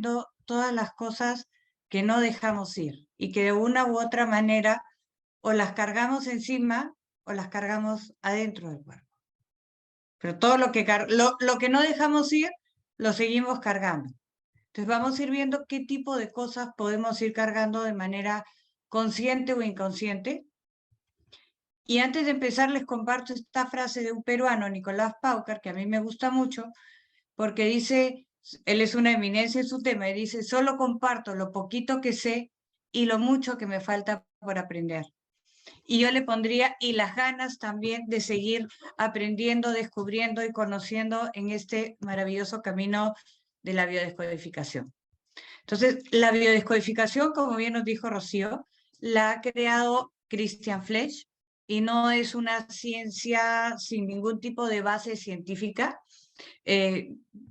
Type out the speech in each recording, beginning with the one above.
viendo todas las cosas que no dejamos ir y que de una u otra manera o las cargamos encima o las cargamos adentro del cuerpo. Pero todo lo que no dejamos ir, lo seguimos cargando. Entonces vamos a ir viendo qué tipo de cosas podemos ir cargando de manera consciente o inconsciente. Y antes de empezar les comparto esta frase de un peruano, Nicolás Paucar, que a mí me gusta mucho, porque dice, él es una eminencia en su tema, y dice, solo comparto lo poquito que sé y lo mucho que me falta por aprender. Y yo le pondría, y las ganas también de seguir aprendiendo, descubriendo y conociendo en este maravilloso camino de la biodescodificación. Entonces, la biodescodificación, como bien nos dijo Rocío, la ha creado Christian Flesch y no es una ciencia sin ningún tipo de base científica.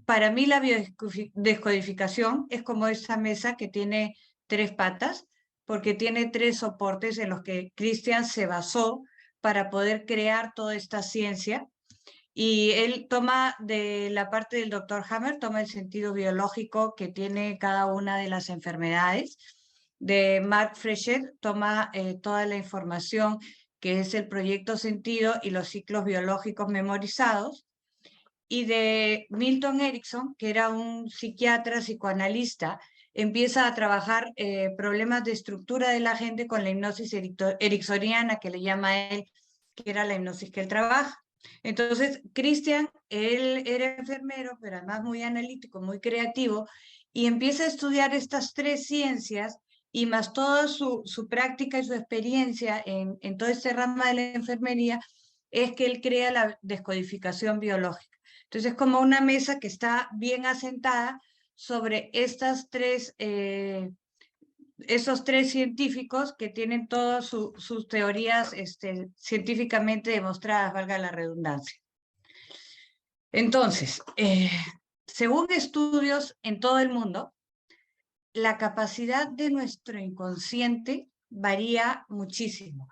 Para mí la biodescodificación es como esa mesa que tiene 3 patas, porque tiene 3 soportes en los que Christian se basó para poder crear toda esta ciencia. Y él toma de la parte del Dr. Hammer, toma el sentido biológico que tiene cada una de las enfermedades. De Mark Frechet toma toda la información que es el proyecto sentido y los ciclos biológicos memorizados. Y de Milton Erickson, que era un psiquiatra, psicoanalista, empieza a trabajar problemas de estructura de la gente con la hipnosis ericksoniana, que le llama él, que era la hipnosis que él trabaja. Entonces, Christian, él era enfermero, pero además muy analítico, muy creativo, y empieza a estudiar estas 3 ciencias y más toda su práctica y su experiencia en toda esta rama de la enfermería, es que él crea la descodificación biológica. Entonces, es como una mesa que está bien asentada sobre estas 3 esos 3 científicos que tienen todas sus teorías científicamente demostradas, valga la redundancia. Entonces, según estudios en todo el mundo, la capacidad de nuestro inconsciente varía muchísimo.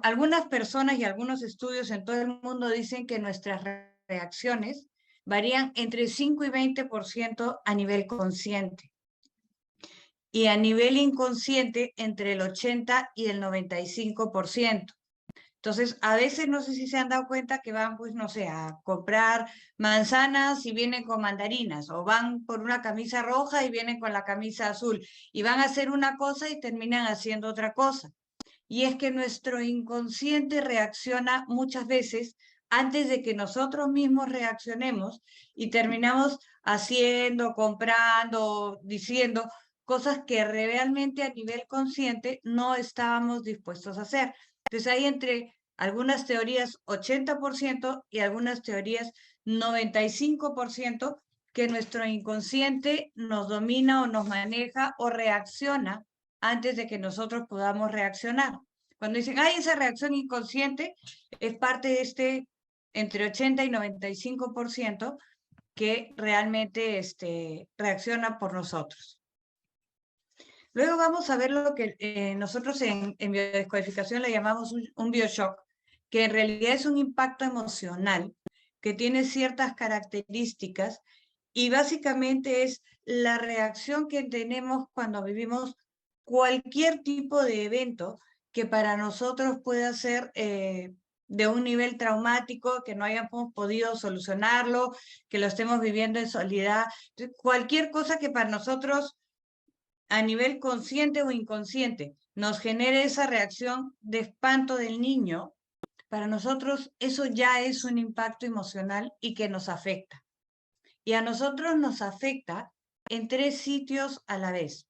Algunas personas y algunos estudios en todo el mundo dicen que nuestras reacciones varían entre 5 y 20% a nivel consciente. Y a nivel inconsciente entre el 80 y el 95%. Entonces, a veces no sé si se han dado cuenta que van, pues, no sé, a comprar manzanas y vienen con mandarinas, o van por una camisa roja y vienen con la camisa azul, y van a hacer una cosa y terminan haciendo otra cosa. Y es que nuestro inconsciente reacciona muchas veces antes de que nosotros mismos reaccionemos y terminamos haciendo, comprando, diciendo cosas que realmente a nivel consciente no estábamos dispuestos a hacer. Entonces hay entre algunas teorías 80% y algunas teorías 95% que nuestro inconsciente nos domina o nos maneja o reacciona antes de que nosotros podamos reaccionar. Cuando dicen, ay, esa reacción inconsciente es parte de entre 80 y 95% que realmente reacciona por nosotros. Luego vamos a ver lo que nosotros en biodescodificación le llamamos un bioshock, que en realidad es un impacto emocional que tiene ciertas características y básicamente es la reacción que tenemos cuando vivimos cualquier tipo de evento que para nosotros pueda ser de un nivel traumático, que no hayamos podido solucionarlo, que lo estemos viviendo en soledad. Entonces, cualquier cosa que para nosotros a nivel consciente o inconsciente nos genere esa reacción de espanto del niño, para nosotros eso ya es un impacto emocional y que nos afecta. Y a nosotros nos afecta en 3 sitios a la vez.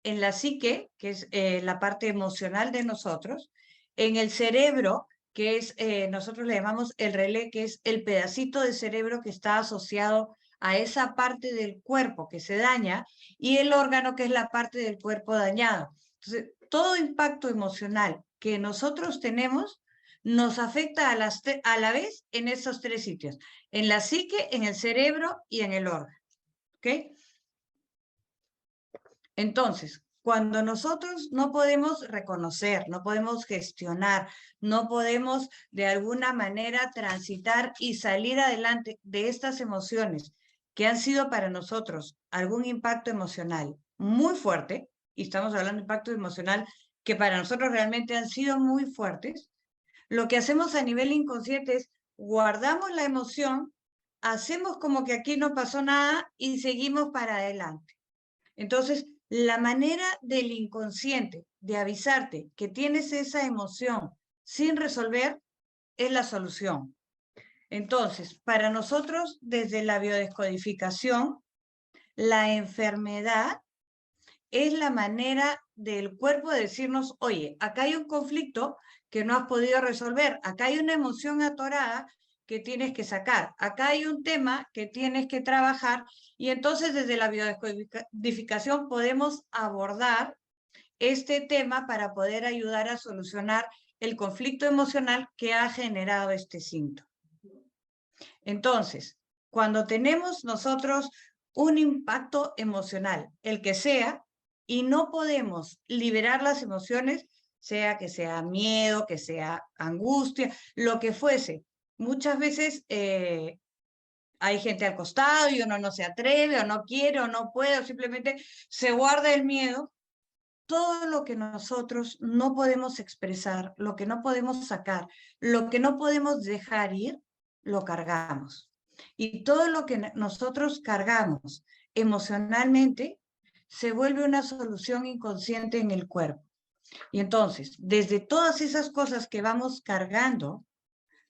En la psique, que es la parte emocional de nosotros, en el cerebro, que es, nosotros le llamamos el relé, que es el pedacito de cerebro que está asociado a esa parte del cuerpo que se daña, y el órgano, que es la parte del cuerpo dañado. Entonces, todo impacto emocional que nosotros tenemos nos afecta a la vez en esos 3 sitios, en la psique, en el cerebro y en el órgano. ¿Ok? Entonces, cuando nosotros no podemos reconocer, no podemos gestionar, no podemos de alguna manera transitar y salir adelante de estas emociones que han sido para nosotros algún impacto emocional muy fuerte, y estamos hablando de impacto emocional que para nosotros realmente han sido muy fuertes, lo que hacemos a nivel inconsciente es guardamos la emoción, hacemos como que aquí no pasó nada y seguimos para adelante. Entonces, la manera del inconsciente de avisarte que tienes esa emoción sin resolver es la solución. Entonces, para nosotros, desde la biodescodificación, la enfermedad es la manera del cuerpo de decirnos, oye, acá hay un conflicto que no has podido resolver, acá hay una emoción atorada que tienes que sacar, acá hay un tema que tienes que trabajar, y entonces desde la biodescodificación podemos abordar este tema para poder ayudar a solucionar el conflicto emocional que ha generado este síntoma. Entonces, cuando tenemos nosotros un impacto emocional, el que sea, y no podemos liberar las emociones, sea que sea miedo, que sea angustia, lo que fuese. Muchas veces hay gente al costado y uno no se atreve o no quiere o no puede o simplemente se guarda el miedo. Todo lo que nosotros no podemos expresar, lo que no podemos sacar, lo que no podemos dejar ir, lo cargamos. Y todo lo que nosotros cargamos emocionalmente se vuelve una solución inconsciente en el cuerpo. Y entonces, desde todas esas cosas que vamos cargando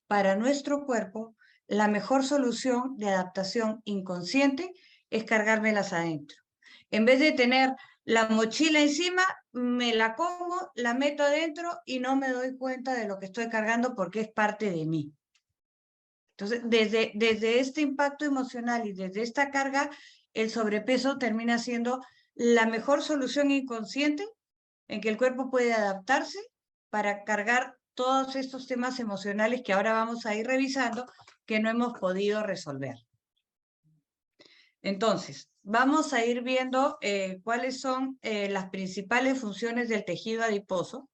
para nuestro cuerpo, la mejor solución de adaptación inconsciente es cargármelas adentro. En vez de tener la mochila encima, me la pongo, la meto adentro y no me doy cuenta de lo que estoy cargando porque es parte de mí. Entonces, desde este impacto emocional y desde esta carga, el sobrepeso termina siendo la mejor solución inconsciente en que el cuerpo puede adaptarse para cargar todos estos temas emocionales que ahora vamos a ir revisando que no hemos podido resolver. Entonces, vamos a ir viendo cuáles son las principales funciones del tejido adiposo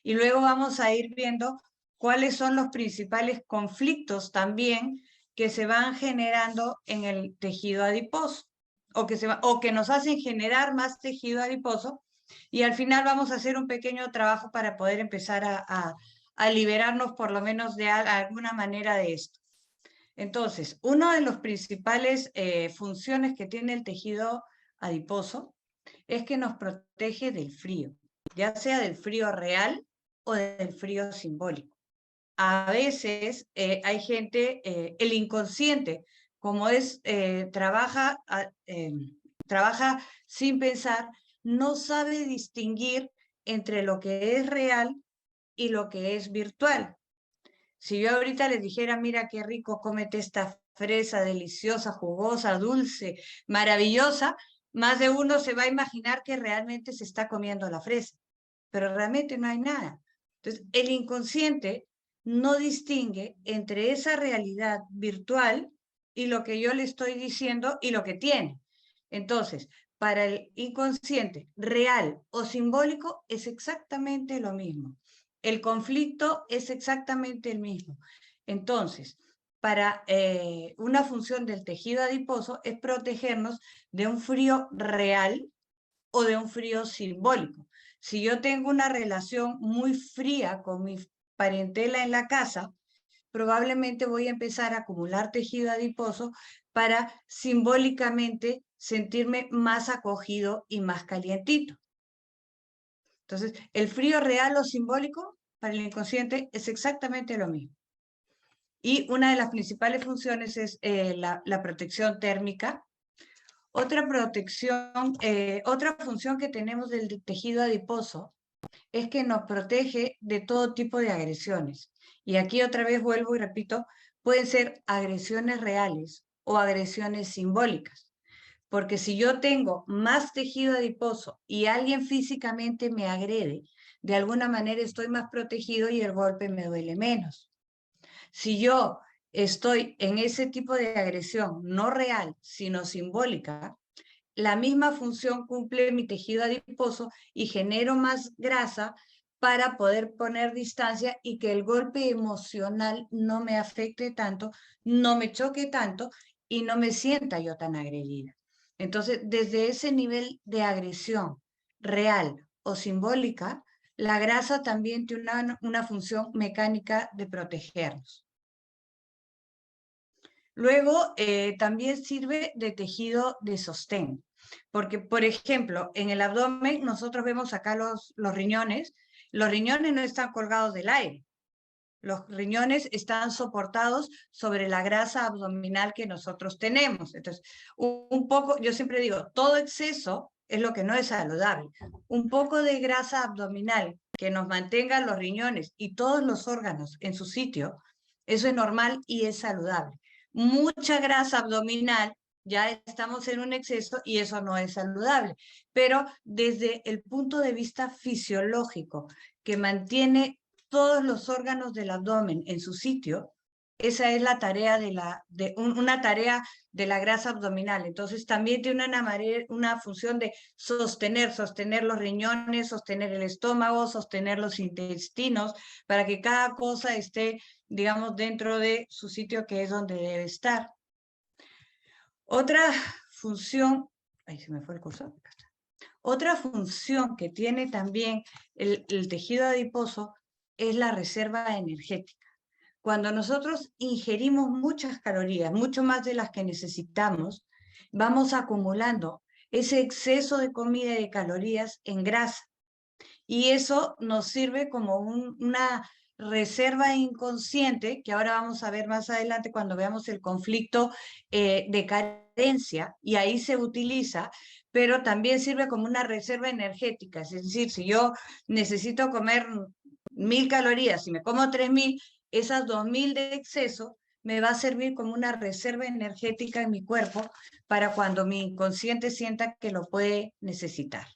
y luego vamos a ir viendo cuáles son los principales conflictos también que se van generando en el tejido adiposo o que nos hacen generar más tejido adiposo, y al final vamos a hacer un pequeño trabajo para poder empezar a liberarnos por lo menos de alguna manera de esto. Entonces, una de las principales funciones que tiene el tejido adiposo es que nos protege del frío, ya sea del frío real o del frío simbólico. A veces hay gente, el inconsciente, como trabaja sin pensar, no sabe distinguir entre lo que es real y lo que es virtual. Si yo ahorita les dijera, mira qué rico, cómete esta fresa deliciosa, jugosa, dulce, maravillosa, más de uno se va a imaginar que realmente se está comiendo la fresa, pero realmente no hay nada. Entonces, el inconsciente no distingue entre esa realidad virtual y lo que yo le estoy diciendo y lo que tiene. Entonces, para el inconsciente, real o simbólico es exactamente lo mismo. El conflicto es exactamente el mismo. Entonces, para una función del tejido adiposo es protegernos de un frío real o de un frío simbólico. Si yo tengo una relación muy fría con mi parentela en la casa, probablemente voy a empezar a acumular tejido adiposo para simbólicamente sentirme más acogido y más calientito. Entonces, el frío real o simbólico para el inconsciente es exactamente lo mismo. Y una de las principales funciones es la protección térmica. Otra función que tenemos del tejido adiposo es que nos protege de todo tipo de agresiones. Y aquí otra vez vuelvo y repito, pueden ser agresiones reales o agresiones simbólicas. Porque si yo tengo más tejido adiposo y alguien físicamente me agrede, de alguna manera estoy más protegido y el golpe me duele menos. Si yo estoy en ese tipo de agresión no real, sino simbólica, la misma función cumple mi tejido adiposo y genero más grasa para poder poner distancia y que el golpe emocional no me afecte tanto, no me choque tanto y no me sienta yo tan agredida. Entonces, desde ese nivel de agresión real o simbólica, la grasa también tiene una función mecánica de protegernos. Luego, también sirve de tejido de sostén, porque, por ejemplo, en el abdomen nosotros vemos acá los riñones no están colgados del aire, los riñones están soportados sobre la grasa abdominal que nosotros tenemos. Entonces, un poco, yo siempre digo, todo exceso es lo que no es saludable. Un poco de grasa abdominal que nos mantenga los riñones y todos los órganos en su sitio, eso es normal y es saludable. Mucha grasa abdominal, ya estamos en un exceso y eso no es saludable. Pero desde el punto de vista fisiológico, que mantiene todos los órganos del abdomen en su sitio, esa es la tarea una tarea de la grasa abdominal. Entonces también tiene una función de sostener los riñones, sostener el estómago, sostener los intestinos, para que cada cosa esté, digamos, dentro de su sitio, que es donde debe estar. Otra función, ahí se me fue el cursor. Otra función que tiene también el tejido adiposo es la reserva energética. Cuando nosotros ingerimos muchas calorías, mucho más de las que necesitamos, vamos acumulando ese exceso de comida y de calorías en grasa. Y eso nos sirve como una reserva inconsciente, que ahora vamos a ver más adelante cuando veamos el conflicto de carencia, y ahí se utiliza, pero también sirve como una reserva energética. Es decir, si yo necesito comer 1000 calorías y me como 3000, esas 2000 de exceso me va a servir como una reserva energética en mi cuerpo para cuando mi inconsciente sienta que lo puede necesitar.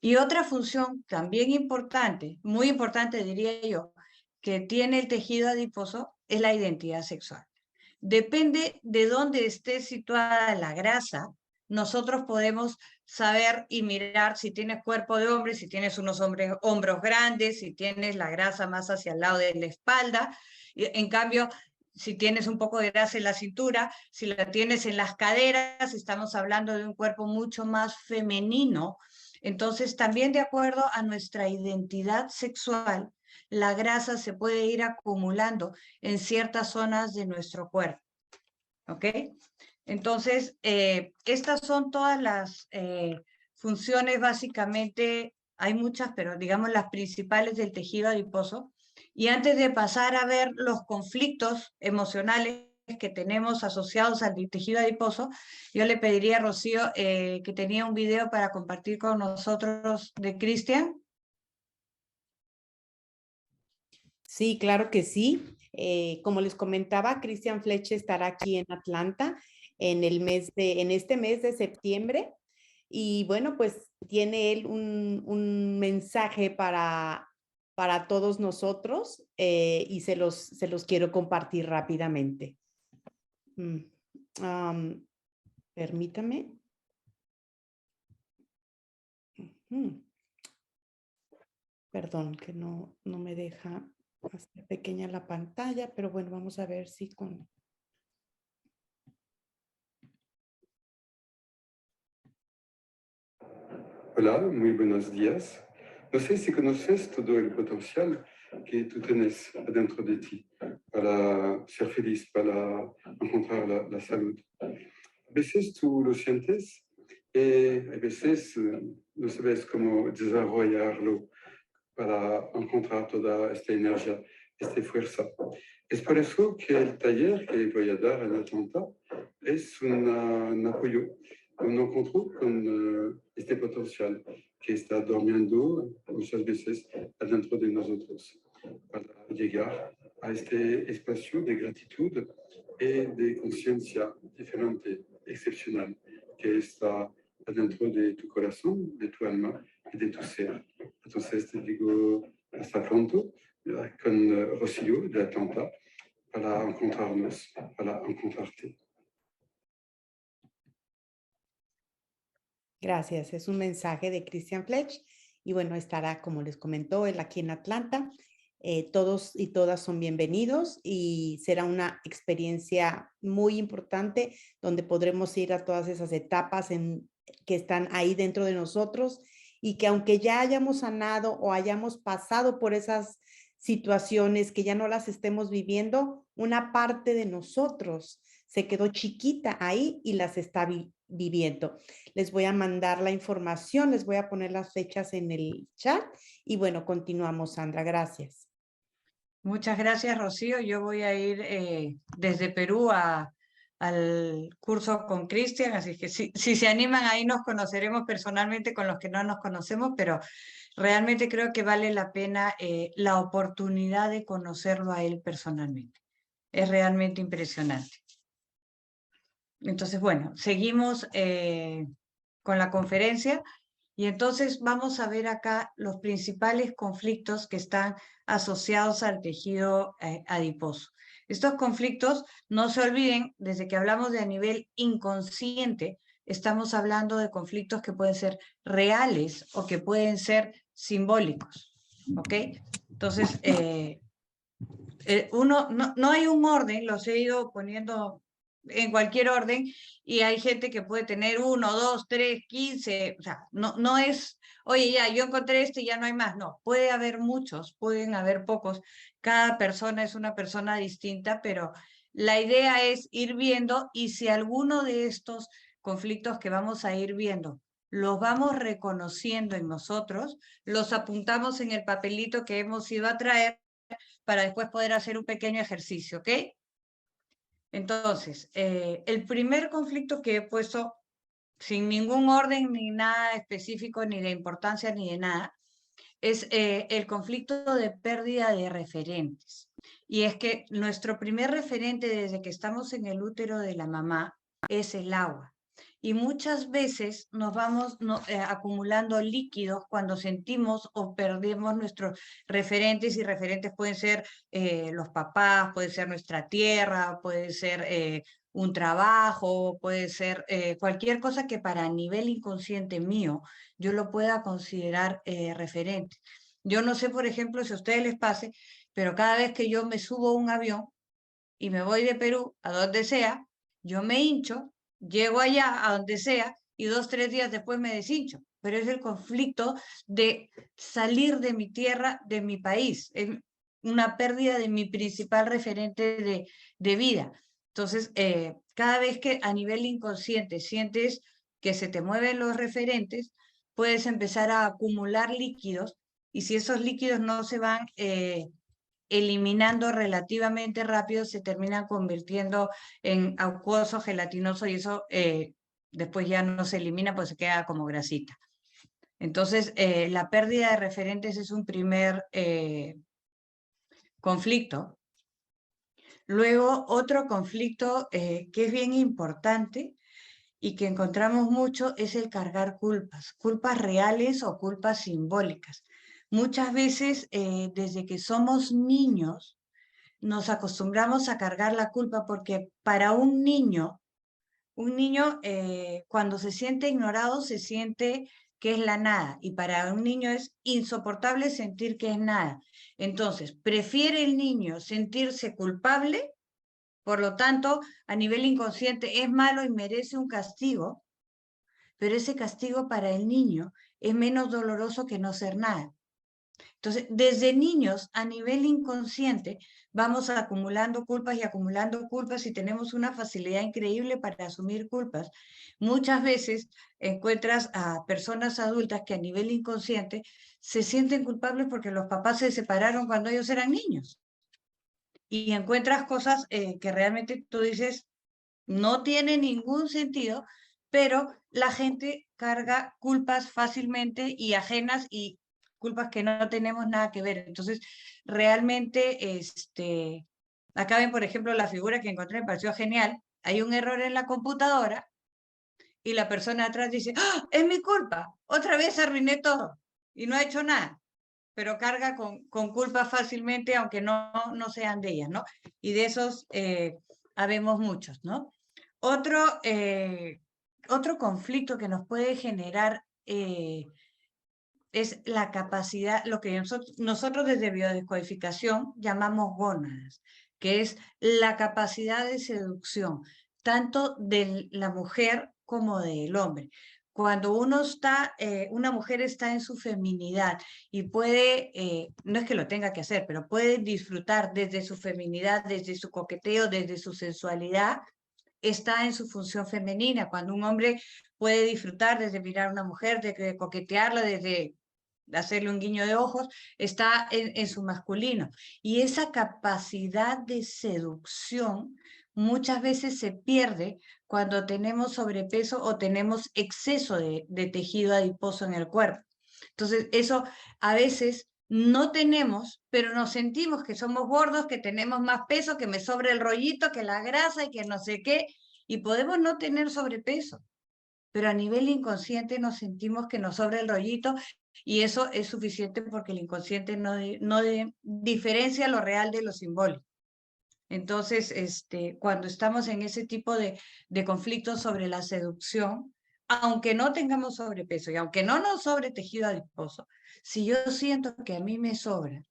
Y otra función también importante, muy importante diría yo, que tiene el tejido adiposo es la identidad sexual. Depende de dónde esté situada la grasa, nosotros podemos saber y mirar si tienes cuerpo de hombre, si tienes unos hombros grandes, si tienes la grasa más hacia el lado de la espalda. En cambio, si tienes un poco de grasa en la cintura, si la tienes en las caderas, estamos hablando de un cuerpo mucho más femenino. Entonces, también de acuerdo a nuestra identidad sexual, la grasa se puede ir acumulando en ciertas zonas de nuestro cuerpo. ¿Ok? Entonces, estas son todas las funciones, básicamente, hay muchas, pero digamos las principales del tejido adiposo. Y antes de pasar a ver los conflictos emocionales que tenemos asociados al tejido adiposo, yo le pediría a Rocío que tenía un video para compartir con nosotros de Cristian. Sí, claro que sí. Como les comentaba, Christian Fleche estará aquí en Atlanta en este mes de septiembre. Y bueno, pues tiene él un mensaje para todos nosotros y se los quiero compartir rápidamente. Permítame. Perdón, que no me deja hacer pequeña la pantalla, pero bueno, vamos a ver si con... Hola, muy buenos días. No sé si conoces todo el potencial que tú tienes adentro de ti para ser feliz, para encontrar la salud. A veces tú lo sientes y a veces no sabes cómo desarrollarlo para encontrar toda esta energía, esta fuerza. Es por eso que el taller que voy a dar en Atlanta es un apoyo, un encuentro con este potencial que está durmiendo muchas veces adentro de nosotros, para llegar a este espacio de gratitud y de conciencia diferente, excepcional, que está adentro de tu corazón, de tu alma y de tu ser. Entonces te digo hasta pronto con Rocío de Atlanta para encontrarnos, para encontrarte. Gracias, es un mensaje de Christian Fletch y bueno, estará, como les comentó, él aquí en Atlanta Todos y todas son bienvenidos y será una experiencia muy importante donde podremos ir a todas esas etapas que están ahí dentro de nosotros y que aunque ya hayamos sanado o hayamos pasado por esas situaciones que ya no las estemos viviendo, una parte de nosotros se quedó chiquita ahí y las está viviendo. Les voy a mandar la información, les voy a poner las fechas en el chat y bueno, continuamos, Sandra. Gracias. Muchas gracias, Rocío. Yo voy a ir desde Perú al curso con Cristian, así que si se animan ahí nos conoceremos personalmente con los que no nos conocemos, pero realmente creo que vale la pena la oportunidad de conocerlo a él personalmente. Es realmente impresionante. Entonces, bueno, seguimos con la conferencia. Y entonces vamos a ver acá los principales conflictos que están asociados al tejido adiposo. Estos conflictos, no se olviden, desde que hablamos de a nivel inconsciente, estamos hablando de conflictos que pueden ser reales o que pueden ser simbólicos. ¿Ok? Entonces, no hay un orden, los he ido poniendo en cualquier orden, y hay gente que puede tener 1, 2, 3, 15, o sea, no es, oye, ya, yo encontré este y ya no hay más, no, puede haber muchos, pueden haber pocos, cada persona es una persona distinta, pero la idea es ir viendo, y si alguno de estos conflictos que vamos a ir viendo los vamos reconociendo en nosotros, los apuntamos en el papelito que hemos ido a traer para después poder hacer un pequeño ejercicio, ¿ok? Entonces, el primer conflicto que he puesto sin ningún orden ni nada específico, ni de importancia, ni de nada, es el conflicto de pérdida de referentes. Y es que nuestro primer referente desde que estamos en el útero de la mamá es el agua. Y muchas veces nos vamos acumulando líquidos cuando sentimos o perdemos nuestros referentes, y referentes pueden ser los papás, puede ser nuestra tierra, puede ser un trabajo, puede ser cualquier cosa que para nivel inconsciente mío yo lo pueda considerar referente. Yo no sé, por ejemplo, si a ustedes les pase, pero cada vez que yo me subo a un avión y me voy de Perú a donde sea, yo me hincho, llego allá a donde sea y 2, 3 días después me deshincho. Pero es el conflicto de salir de mi tierra, de mi país. Es una pérdida de mi principal referente de vida. Entonces, cada vez que a nivel inconsciente sientes que se te mueven los referentes, puedes empezar a acumular líquidos, y si esos líquidos no se van eliminando relativamente rápido, se terminan convirtiendo en acuoso, gelatinoso, y eso después ya no se elimina, pues se queda como grasita. Entonces, la pérdida de referentes es un primer conflicto. Luego, otro conflicto que es bien importante y que encontramos mucho es el cargar culpas reales o culpas simbólicas. Muchas veces, desde que somos niños, nos acostumbramos a cargar la culpa, porque para un niño cuando se siente ignorado se siente que es la nada, y para un niño es insoportable sentir que es nada. Entonces, prefiere el niño sentirse culpable, por lo tanto, a nivel inconsciente es malo y merece un castigo, pero ese castigo para el niño es menos doloroso que no ser nada. Entonces, desde niños, a nivel inconsciente, vamos acumulando culpas y acumulando culpas, y tenemos una facilidad increíble para asumir culpas. Muchas veces encuentras a personas adultas que a nivel inconsciente se sienten culpables porque los papás se separaron cuando ellos eran niños. Y encuentras cosas que realmente tú dices, no tiene ningún sentido, pero la gente carga culpas fácilmente y ajenas, y culpas que no tenemos nada que ver. Entonces, realmente, acá ven, por ejemplo, la figura que encontré, me pareció genial. Hay un error en la computadora y la persona atrás dice, ¡ah, es mi culpa! Otra vez arruiné todo y no ha hecho nada, pero carga con culpa fácilmente, aunque no sean de ellas, ¿no? Y de esos habemos muchos, ¿no? Otro conflicto que nos puede generar es la capacidad, lo que nosotros desde biodescodificación llamamos gónadas, que es la capacidad de seducción, tanto de la mujer como del hombre. Cuando una mujer está en su feminidad y puede, no es que lo tenga que hacer, pero puede disfrutar desde su feminidad, desde su coqueteo, desde su sensualidad, está en su función femenina. Cuando un hombre puede disfrutar desde mirar a una mujer, de coquetearla, desde hacerle un guiño de ojos, está en su masculino. Y esa capacidad de seducción muchas veces se pierde cuando tenemos sobrepeso o tenemos exceso de tejido adiposo en el cuerpo. Entonces, eso a veces no tenemos, pero nos sentimos que somos gordos, que tenemos más peso, que me sobra el rollito, que la grasa y que no sé qué, y podemos no tener sobrepeso, pero a nivel inconsciente nos sentimos que nos sobra el rollito y eso es suficiente porque el inconsciente no diferencia lo real de lo simbólico. Entonces, cuando estamos en ese tipo de conflictos sobre la seducción, aunque no tengamos sobrepeso y aunque no nos sobre tejido adiposo, si yo siento que a mí me sobra,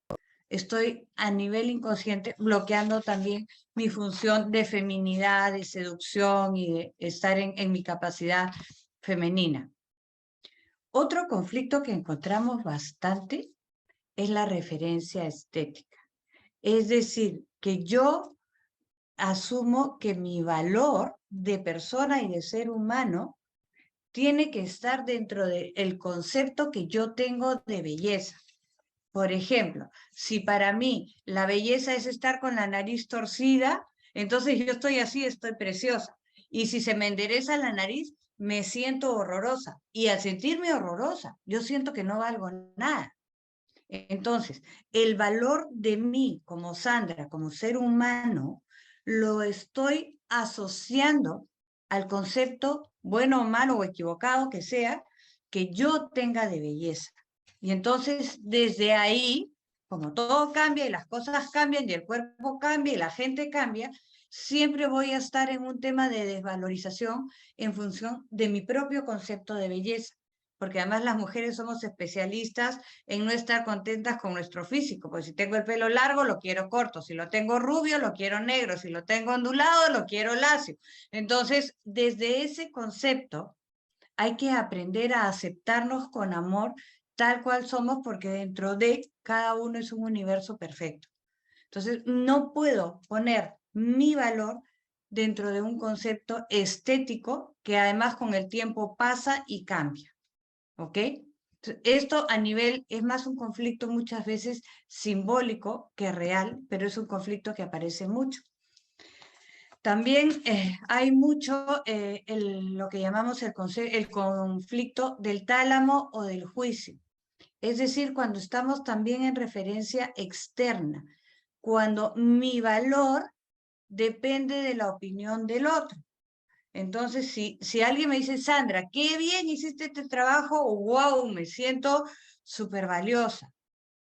estoy a nivel inconsciente bloqueando también mi función de feminidad, de seducción y de estar en mi capacidad femenina. Otro conflicto que encontramos bastante es la referencia estética. Es decir, que yo asumo que mi valor de persona y de ser humano tiene que estar dentro del concepto que yo tengo de belleza. Por ejemplo, si para mí la belleza es estar con la nariz torcida, entonces yo estoy así, estoy preciosa. Y si se me endereza la nariz, me siento horrorosa. Y al sentirme horrorosa, yo siento que no valgo nada. Entonces, el valor de mí como Sandra, como ser humano, lo estoy asociando al concepto, bueno o malo o equivocado que sea, que yo tenga de belleza. Y entonces, desde ahí, como todo cambia y las cosas cambian y el cuerpo cambia y la gente cambia, siempre voy a estar en un tema de desvalorización en función de mi propio concepto de belleza. Porque además las mujeres somos especialistas en no estar contentas con nuestro físico, pues si tengo el pelo largo lo quiero corto, si lo tengo rubio lo quiero negro, si lo tengo ondulado lo quiero lacio. Entonces, desde ese concepto hay que aprender a aceptarnos con amor tal cual somos, porque dentro de cada uno es un universo perfecto. Entonces, no puedo poner mi valor dentro de un concepto estético que además con el tiempo pasa y cambia. ¿Ok? Esto a nivel, es más un conflicto muchas veces simbólico que real, pero es un conflicto que aparece mucho. También hay mucho lo que llamamos el conflicto del tálamo o del juicio. Es decir, cuando estamos también en referencia externa, cuando mi valor depende de la opinión del otro. Entonces, si alguien me dice, Sandra, qué bien hiciste este trabajo, wow, me siento súper valiosa.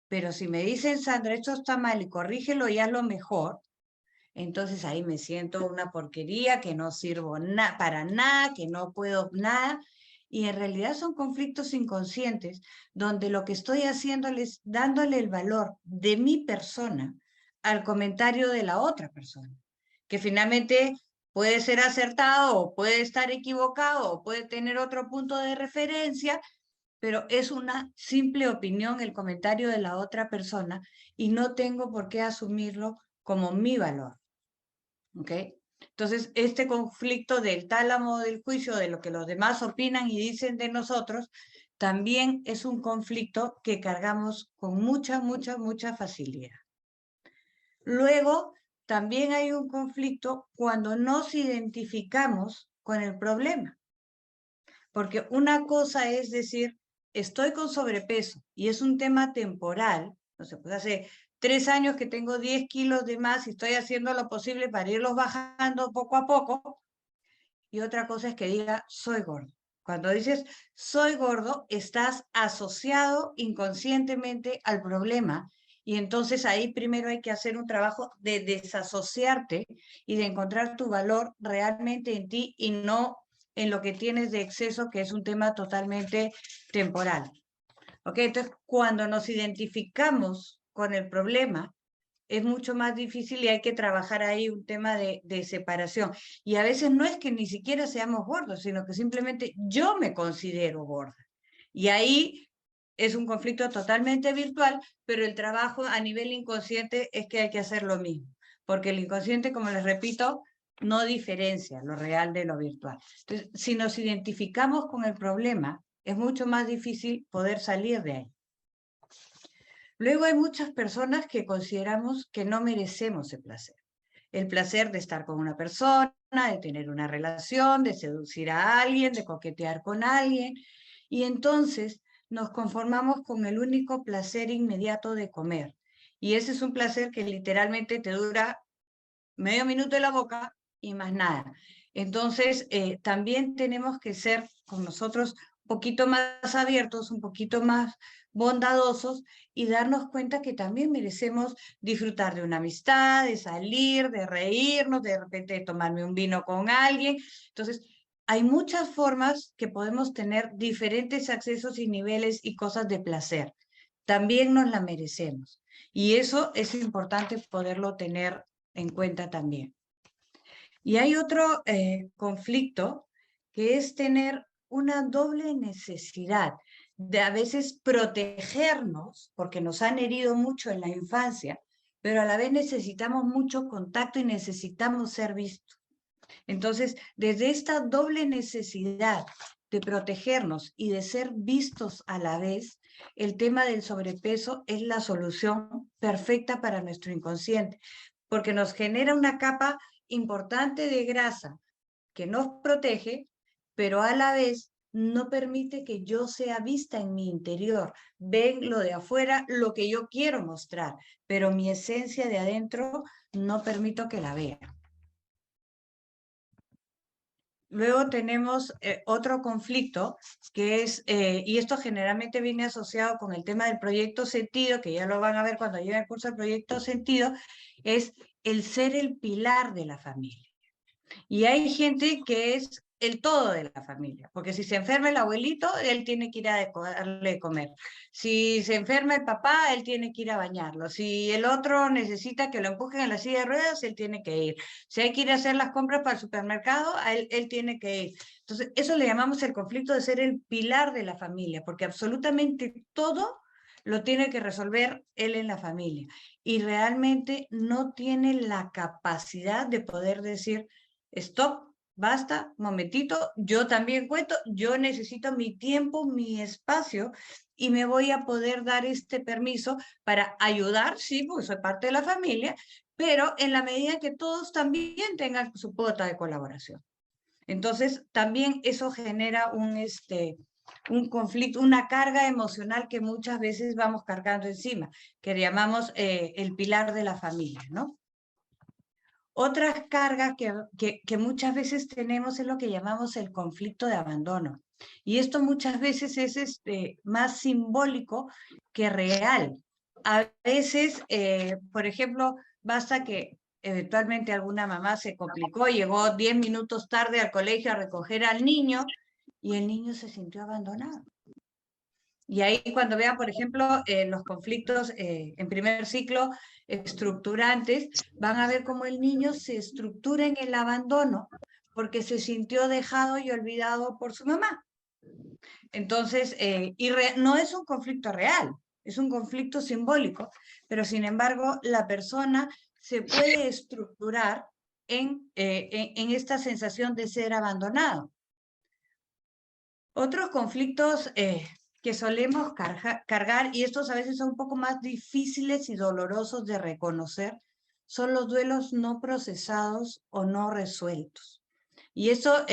Pero si me dicen, Sandra, esto está mal y corrígelo y hazlo mejor, entonces ahí me siento una porquería, que no sirvo para nada, que no puedo nada. Y en realidad son conflictos inconscientes donde lo que estoy haciendo es dándole el valor de mi persona al comentario de la otra persona, que finalmente puede ser acertado o puede estar equivocado o puede tener otro punto de referencia, pero es una simple opinión el comentario de la otra persona y no tengo por qué asumirlo como mi valor. ¿Ok? Entonces, este conflicto del tálamo del juicio, de lo que los demás opinan y dicen de nosotros, también es un conflicto que cargamos con mucha facilidad. Luego, también hay un conflicto cuando nos identificamos con el problema. Porque una cosa es decir, estoy con sobrepeso y es un tema temporal, no sé, pues hace 3 años que tengo 10 kilos de más y estoy haciendo lo posible para irlos bajando poco a poco. Y otra cosa es que diga, soy gordo. Cuando dices, soy gordo, estás asociado inconscientemente al problema. Y entonces ahí primero hay que hacer un trabajo de desasociarte y de encontrar tu valor realmente en ti y no en lo que tienes de exceso, que es un tema totalmente temporal. ¿Ok? Entonces, cuando nos identificamos con el problema, es mucho más difícil y hay que trabajar ahí un tema de separación. Y a veces no es que ni siquiera seamos gordos, sino que simplemente yo me considero gorda. Y ahí es un conflicto totalmente virtual, pero el trabajo a nivel inconsciente es que hay que hacer lo mismo, porque el inconsciente, como les repito, no diferencia lo real de lo virtual. Entonces, si nos identificamos con el problema, es mucho más difícil poder salir de ahí. Luego hay muchas personas que consideramos que no merecemos el placer. El placer de estar con una persona, de tener una relación, de seducir a alguien, de coquetear con alguien. Y entonces nos conformamos con el único placer inmediato de comer. Y ese es un placer que literalmente te dura medio minuto en la boca y más nada. Entonces, también tenemos que ser con nosotros un poquito más abiertos, un poquito más bondadosos y darnos cuenta que también merecemos disfrutar de una amistad, de salir, de reírnos, de repente tomarme un vino con alguien. Entonces, hay muchas formas que podemos tener diferentes accesos y niveles y cosas de placer. También nos la merecemos. Y eso es importante poderlo tener en cuenta también. Y hay otro conflicto que es tener una doble necesidad de a veces protegernos, porque nos han herido mucho en la infancia, pero a la vez necesitamos mucho contacto y necesitamos ser vistos. Entonces, desde esta doble necesidad de protegernos y de ser vistos a la vez, el tema del sobrepeso es la solución perfecta para nuestro inconsciente, porque nos genera una capa importante de grasa que nos protege, pero a la vez no permite que yo sea vista en mi interior. Ven lo de afuera, lo que yo quiero mostrar, pero mi esencia de adentro no permito que la vea. Luego tenemos otro conflicto que es, y esto generalmente viene asociado con el tema del proyecto sentido, que ya lo van a ver cuando llegue el curso del proyecto sentido, es el ser el pilar de la familia. Y hay gente que es el todo de la familia, porque si se enferma el abuelito, él tiene que ir a darle de comer. Si se enferma el papá, él tiene que ir a bañarlo. Si el otro necesita que lo empujen en la silla de ruedas, él tiene que ir. Si hay que ir a hacer las compras para el supermercado, él tiene que ir. Entonces, eso le llamamos el conflicto de ser el pilar de la familia, porque absolutamente todo lo tiene que resolver él en la familia. Y realmente no tiene la capacidad de poder decir, stop, basta, momentito, yo también cuento, yo necesito mi tiempo, mi espacio y me voy a poder dar este permiso para ayudar, sí, porque soy parte de la familia, pero en la medida que todos también tengan su cuota de colaboración. Entonces, también eso genera un conflicto, una carga emocional que muchas veces vamos cargando encima, que llamamos el pilar de la familia, ¿no? Otras cargas que muchas veces tenemos es lo que llamamos el conflicto de abandono. Y esto muchas veces es más simbólico que real. A veces, por ejemplo, basta que eventualmente alguna mamá se complicó, llegó 10 minutos tarde al colegio a recoger al niño y el niño se sintió abandonado. Y ahí cuando vean, por ejemplo, los conflictos en primer ciclo estructurantes, van a ver cómo el niño se estructura en el abandono porque se sintió dejado y olvidado por su mamá. Entonces, no es un conflicto real, es un conflicto simbólico, pero sin embargo la persona se puede estructurar en esta sensación de ser abandonado. Otros conflictos que solemos cargar, y estos a veces son un poco más difíciles y dolorosos de reconocer, son los duelos no procesados o no resueltos. Y eso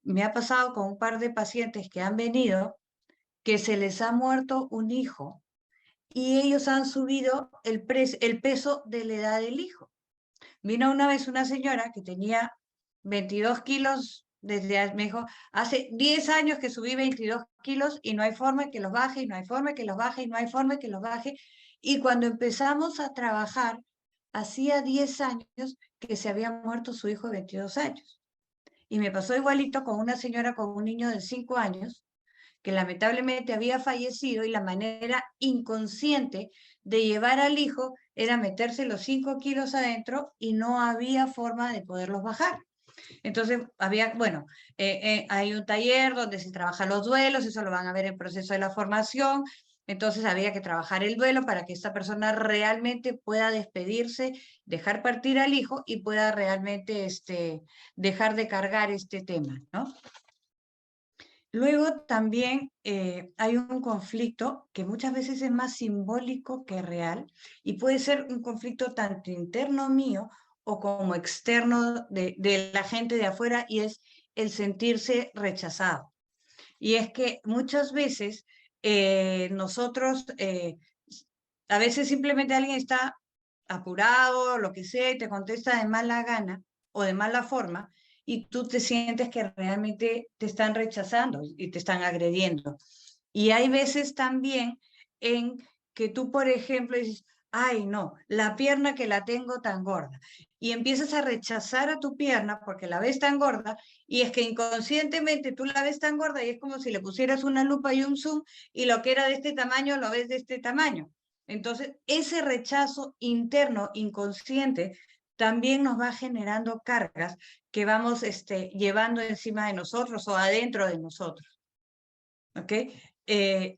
me ha pasado con un par de pacientes que han venido, que se les ha muerto un hijo y ellos han subido el peso de la edad del hijo. Vino una vez una señora que tenía 22 kilos, me dijo, hace 10 años que subí 22 kilos y no hay forma que los baje, y no hay forma que los baje, y no hay forma que los baje. Y cuando empezamos a trabajar, hacía 10 años que se había muerto su hijo de 22 años. Y me pasó igualito con una señora con un niño de 5 años, que lamentablemente había fallecido y la manera inconsciente de llevar al hijo era meterse los 5 kilos adentro y no había forma de poderlos bajar. Entonces, bueno, hay un taller donde se trabajan los duelos, eso lo van a ver en el proceso de la formación. Entonces había que trabajar el duelo para que esta persona realmente pueda despedirse, dejar partir al hijo y pueda realmente dejar de cargar este tema, ¿no? Luego también hay un conflicto que muchas veces es más simbólico que real y puede ser un conflicto tanto interno mío o como externo de la gente de afuera, y es el sentirse rechazado. Y es que muchas veces nosotros, a veces simplemente alguien está apurado, lo que sea, y te contesta de mala gana o de mala forma, y tú te sientes que realmente te están rechazando y te están agrediendo. Y hay veces también en que tú, por ejemplo, dices, ay, no, la pierna que la tengo tan gorda. Y empiezas a rechazar a tu pierna porque la ves tan gorda, y es que inconscientemente tú la ves tan gorda y es como si le pusieras una lupa y un zoom y lo que era de este tamaño lo ves de este tamaño. Entonces, ese rechazo interno, inconsciente, también nos va generando cargas que vamos llevando encima de nosotros o adentro de nosotros. ¿Ok?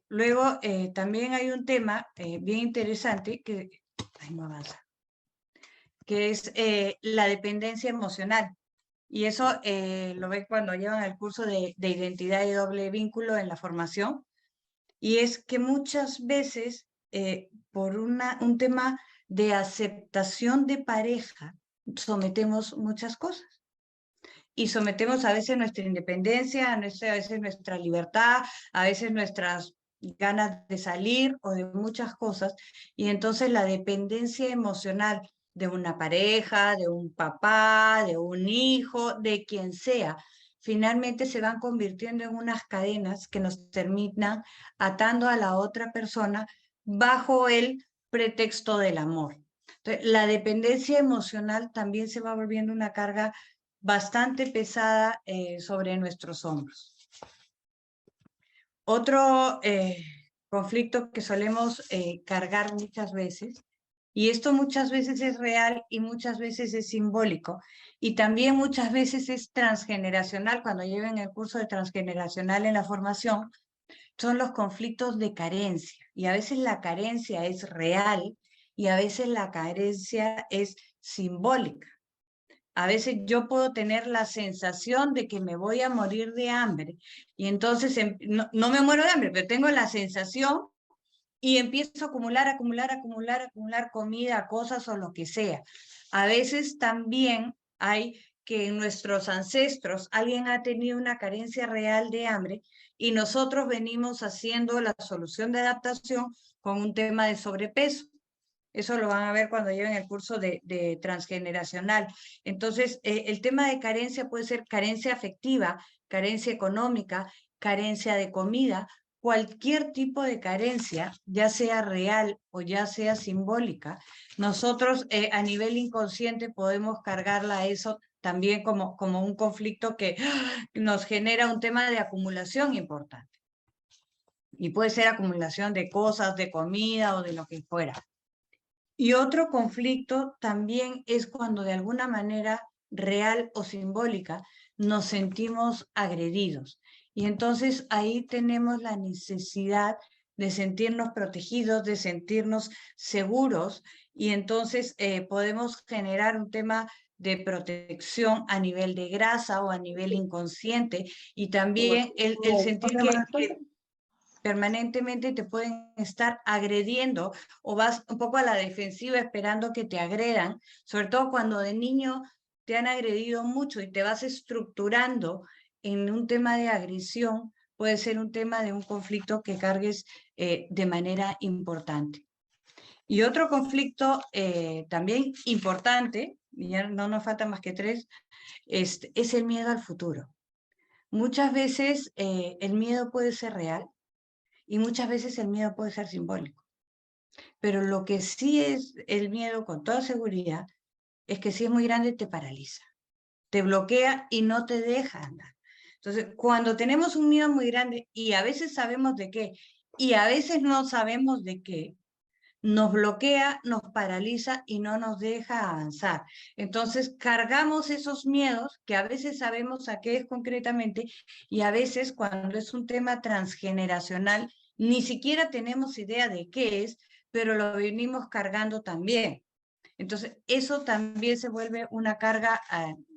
Luego, también hay un tema bien interesante que, ay, no avanza, que es la dependencia emocional. Y eso lo ven cuando llevan el curso de identidad y doble vínculo en la formación. Y es que muchas veces, por un tema de aceptación de pareja, sometemos muchas cosas. Y sometemos a veces nuestra independencia, a veces nuestra libertad, a veces nuestras ganas de salir o de muchas cosas. Y entonces la dependencia emocional de una pareja, de un papá, de un hijo, de quien sea, finalmente se van convirtiendo en unas cadenas que nos terminan atando a la otra persona bajo el pretexto del amor. Entonces, la dependencia emocional también se va volviendo una carga bastante pesada sobre nuestros hombros. Otro conflicto que solemos cargar muchas veces, y esto muchas veces es real y muchas veces es simbólico, y también muchas veces es transgeneracional. Cuando lleven el curso de transgeneracional en la formación, son los conflictos de carencia, y a veces la carencia es real y a veces la carencia es simbólica. A veces yo puedo tener la sensación de que me voy a morir de hambre y entonces no me muero de hambre, pero tengo la sensación y empiezo a acumular comida, cosas o lo que sea. A veces también hay que en nuestros ancestros alguien ha tenido una carencia real de hambre y nosotros venimos haciendo la solución de adaptación con un tema de sobrepeso. Eso lo van a ver cuando lleven el curso de transgeneracional. Entonces, el tema de carencia puede ser carencia afectiva, carencia económica, carencia de comida, cualquier tipo de carencia, ya sea real o ya sea simbólica. Nosotros a nivel inconsciente podemos cargarla a eso también como un conflicto que nos genera un tema de acumulación importante. Y puede ser acumulación de cosas, de comida o de lo que fuera. Y otro conflicto también es cuando de alguna manera real o simbólica nos sentimos agredidos. Y entonces ahí tenemos la necesidad de sentirnos protegidos, de sentirnos seguros, y entonces podemos generar un tema de protección a nivel de grasa o a nivel inconsciente, y también el sentir que permanentemente te pueden estar agrediendo o vas un poco a la defensiva esperando que te agredan, sobre todo cuando de niño te han agredido mucho y te vas estructurando en un tema de agresión, puede ser un tema de un conflicto que cargues de manera importante. Y otro conflicto también importante, y ya no nos faltan más que 3, es el miedo al futuro. Muchas veces el miedo puede ser real, y muchas veces el miedo puede ser simbólico. Pero lo que sí es el miedo con toda seguridad es que si es muy grande te paraliza, te bloquea y no te deja andar. Entonces, cuando tenemos un miedo muy grande y a veces sabemos de qué y a veces no sabemos de qué, nos bloquea, nos paraliza y no nos deja avanzar. Entonces, cargamos esos miedos que a veces sabemos a qué es concretamente y a veces cuando es un tema transgeneracional, ni siquiera tenemos idea de qué es, pero lo venimos cargando también. Entonces, eso también se vuelve una carga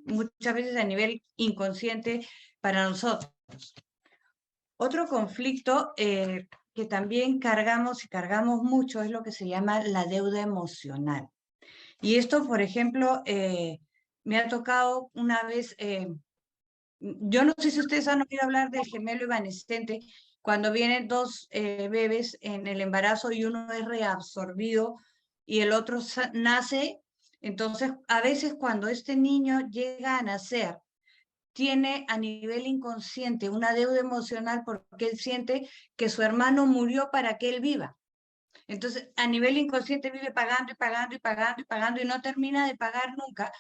muchas veces a nivel inconsciente para nosotros. Otro conflicto que también cargamos y cargamos mucho es lo que se llama la deuda emocional. Y esto, por ejemplo, me ha tocado una vez, yo no sé si ustedes han oído hablar del gemelo evanescente, cuando vienen dos bebés en el embarazo y uno es reabsorbido y el otro nace. Entonces, a veces cuando este niño llega a nacer, tiene a nivel inconsciente una deuda emocional porque él siente que su hermano murió para que él viva. Entonces, a nivel inconsciente vive pagando y pagando y pagando y pagando y no termina de pagar nunca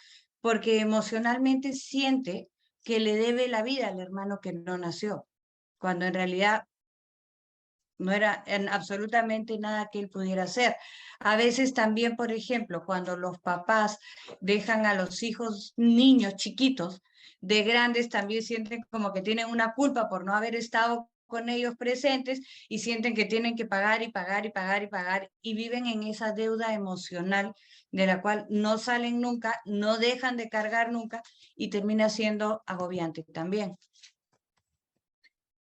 porque emocionalmente siente que le debe la vida al hermano que no nació, cuando en realidad no era absolutamente nada que él pudiera hacer. A veces también, por ejemplo, cuando los papás dejan a los hijos, niños chiquitos, de grandes, también sienten como que tienen una culpa por no haber estado con ellos presentes y sienten que tienen que pagar y pagar y pagar y pagar y viven en esa deuda emocional de la cual no salen nunca, no dejan de cargar nunca y termina siendo agobiante también.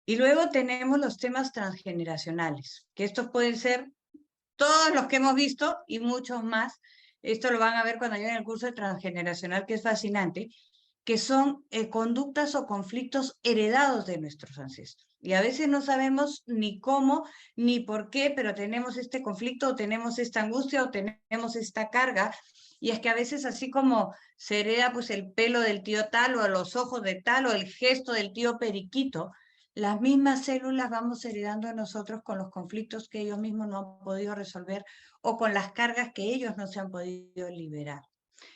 Y luego tenemos los temas transgeneracionales, que estos pueden ser todos los que hemos visto y muchos más. Esto lo van a ver cuando lleguen el curso de transgeneracional, que es fascinante, que son conductas o conflictos heredados de nuestros ancestros. Y a veces no sabemos ni cómo ni por qué, pero tenemos este conflicto o tenemos esta angustia o tenemos esta carga. Y es que a veces así como se hereda pues el pelo del tío tal o los ojos de tal o el gesto del tío periquito, las mismas células vamos heredando en nosotros con los conflictos que ellos mismos no han podido resolver o con las cargas que ellos no se han podido liberar.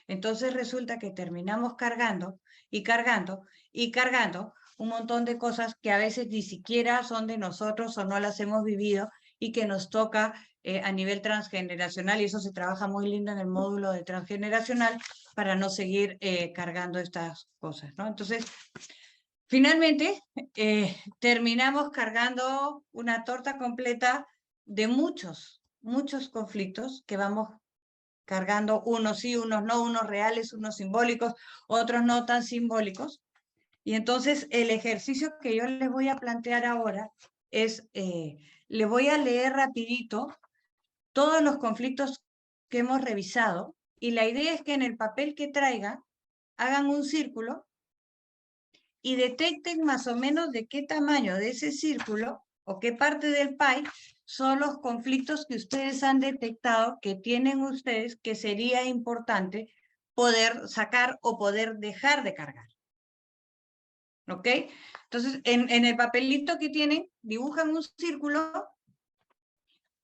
Entonces resulta que terminamos cargando y cargando y cargando un montón de cosas que a veces ni siquiera son de nosotros o no las hemos vivido y que nos toca a nivel transgeneracional, y eso se trabaja muy lindo en el módulo de transgeneracional para no seguir cargando estas cosas, ¿no? Entonces, finalmente, terminamos cargando una torta completa de muchos conflictos que vamos cargando, unos sí, unos no, unos reales, unos simbólicos, otros no tan simbólicos. Y entonces el ejercicio que yo les voy a plantear ahora es, les voy a leer rapidito todos los conflictos que hemos revisado y la idea es que en el papel que traigan hagan un círculo y detecten más o menos de qué tamaño de ese círculo o qué parte del pie son los conflictos que ustedes han detectado que tienen ustedes que sería importante poder sacar o poder dejar de cargar. ¿Ok? Entonces, en el papelito que tienen, dibujan un círculo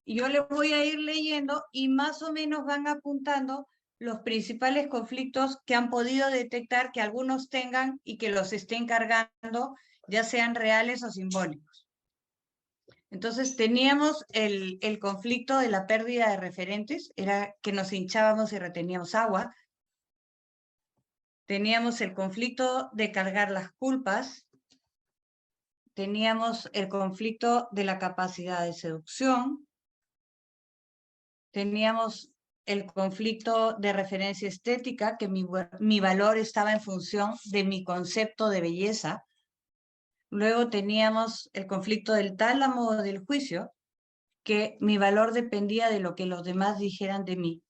y yo les voy a ir leyendo y más o menos van apuntando los principales conflictos que han podido detectar que algunos tengan y que los estén cargando, ya sean reales o simbólicos. Entonces teníamos el conflicto de la pérdida de referentes, era que nos hinchábamos y reteníamos agua. Teníamos el conflicto de cargar las culpas. Teníamos el conflicto de la capacidad de seducción. Teníamos el conflicto de referencia estética, que mi valor estaba en función de mi concepto de belleza. Luego teníamos el conflicto del tálamo o del juicio, que mi valor dependía de lo que los demás dijeran de mí.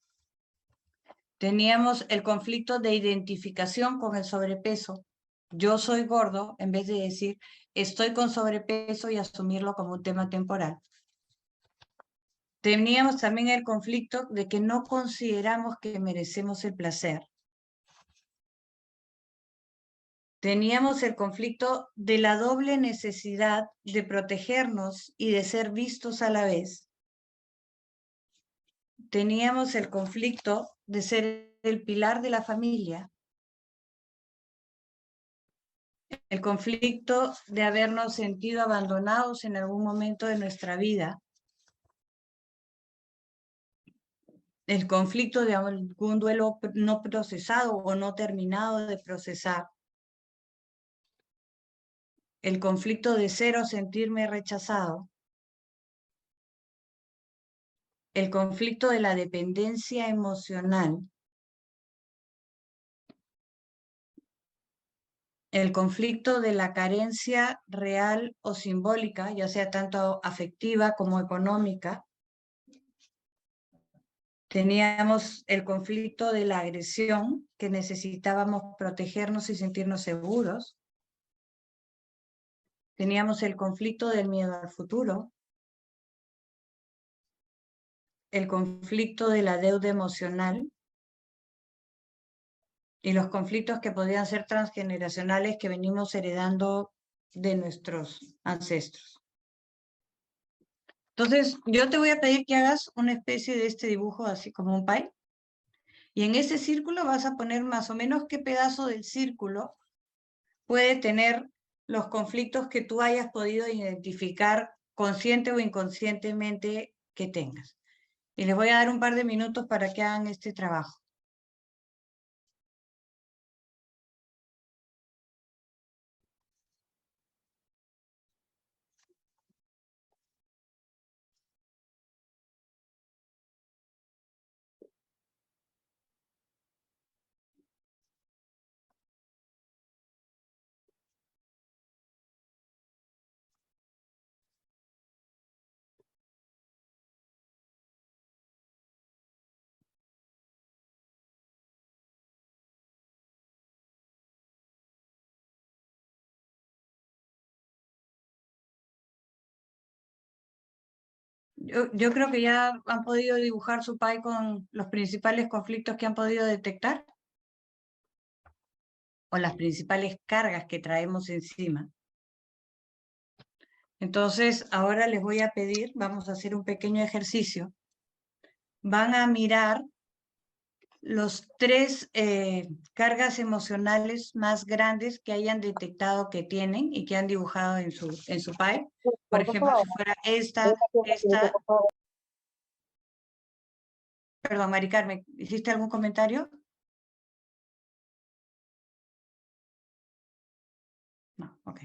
Teníamos el conflicto de identificación con el sobrepeso. Yo soy gordo, en vez de decir estoy con sobrepeso y asumirlo como un tema temporal. Teníamos también el conflicto de que no consideramos que merecemos el placer. Teníamos el conflicto de la doble necesidad de protegernos y de ser vistos a la vez. Teníamos el conflicto de ser el pilar de la familia. el conflicto de habernos sentido abandonados en algún momento de nuestra vida, el conflicto de algún duelo no procesado o no terminado de procesar, el conflicto de ser o sentirme rechazado, el conflicto de la dependencia emocional, el conflicto de la carencia real o simbólica, ya sea tanto afectiva como económica. Teníamos el conflicto de la agresión, que necesitábamos protegernos y sentirnos seguros. Teníamos el conflicto del miedo al futuro, el conflicto de la deuda emocional y los conflictos que podían ser transgeneracionales que venimos heredando de nuestros ancestros. Entonces, yo te voy a pedir que hagas una especie de este dibujo así como un pie. Y en ese círculo vas a poner más o menos qué pedazo del círculo puede tener los conflictos que tú hayas podido identificar consciente o inconscientemente que tengas. Y les voy a dar un par de minutos para que hagan este trabajo. Yo creo que ya han podido dibujar su pie con los principales conflictos que han podido detectar o las principales cargas que traemos encima. Entonces, ahora les voy a pedir, vamos a hacer un pequeño ejercicio. Van a mirar los 3 cargas emocionales más grandes que hayan detectado que tienen y que han dibujado en su pie. Por ejemplo, si fuera esta. Perdón, Mari Carmen, ¿hiciste algún comentario? No, ok.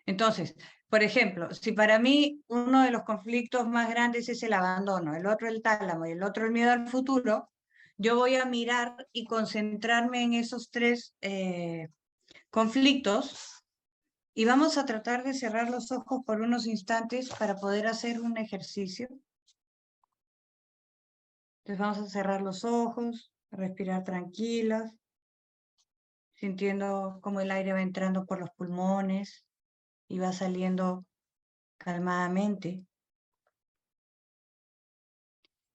Entonces, por ejemplo, si para mí uno de los conflictos más grandes es el abandono, el otro el tálamo y el otro el miedo al futuro, yo voy a mirar y concentrarme en esos 3 conflictos y vamos a tratar de cerrar los ojos por unos instantes para poder hacer un ejercicio. Entonces vamos a cerrar los ojos, respirar tranquilas, sintiendo cómo el aire va entrando por los pulmones y va saliendo calmadamente.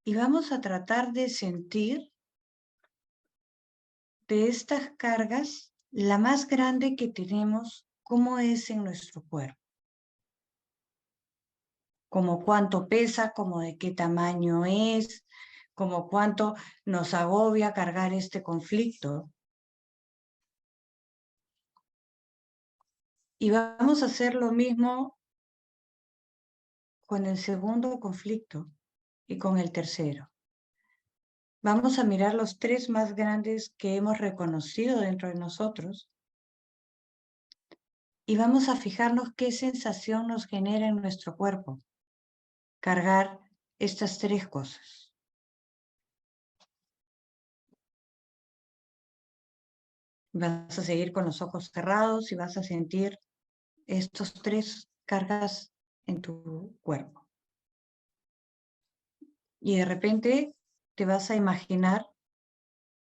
Y vamos a tratar de sentir de estas cargas la más grande que tenemos, cómo es en nuestro cuerpo. Como cuánto pesa, como de qué tamaño es, como cuánto nos agobia cargar este conflicto. Y vamos a hacer lo mismo con el segundo conflicto y con el tercero. Vamos a mirar los 3 más grandes que hemos reconocido dentro de nosotros y vamos a fijarnos qué sensación nos genera en nuestro cuerpo cargar estas 3 cosas. Vas a seguir con los ojos cerrados y vas a sentir estos 3 cargas en tu cuerpo. Y de repente te vas a imaginar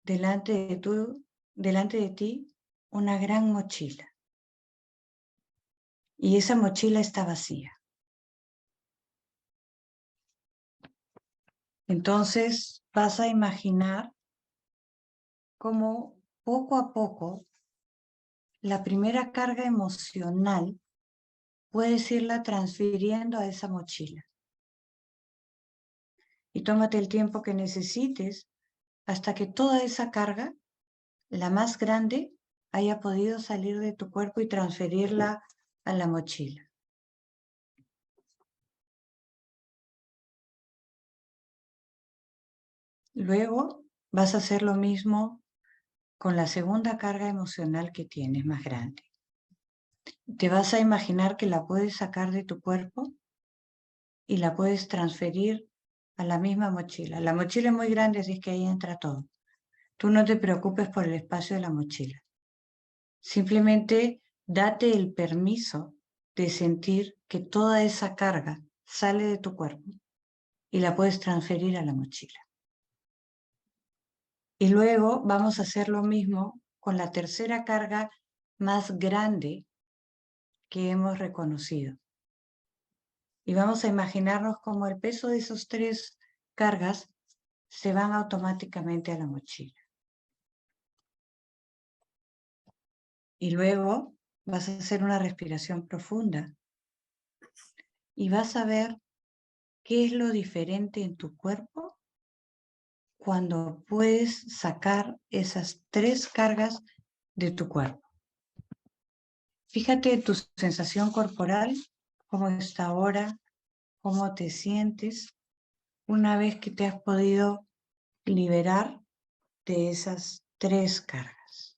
delante de ti una gran mochila. Y esa mochila está vacía. Entonces vas a imaginar cómo poco a poco la primera carga emocional puedes irla transfiriendo a esa mochila. Y tómate el tiempo que necesites hasta que toda esa carga, la más grande, haya podido salir de tu cuerpo y transferirla a la mochila. Luego vas a hacer lo mismo con la segunda carga emocional que tienes más grande. Te vas a imaginar que la puedes sacar de tu cuerpo y la puedes transferir a la misma mochila. La mochila es muy grande, así que ahí entra todo. Tú no te preocupes por el espacio de la mochila. Simplemente date el permiso de sentir que toda esa carga sale de tu cuerpo y la puedes transferir a la mochila. Y luego vamos a hacer lo mismo con la tercera carga más grande que hemos reconocido. Y vamos a imaginarnos cómo el peso de esas tres cargas se van automáticamente a la mochila. Y luego vas a hacer una respiración profunda y vas a ver qué es lo diferente en tu cuerpo cuando puedes sacar esas tres cargas de tu cuerpo. Fíjate tu sensación corporal, cómo está ahora, cómo te sientes una vez que te has podido liberar de esas tres cargas.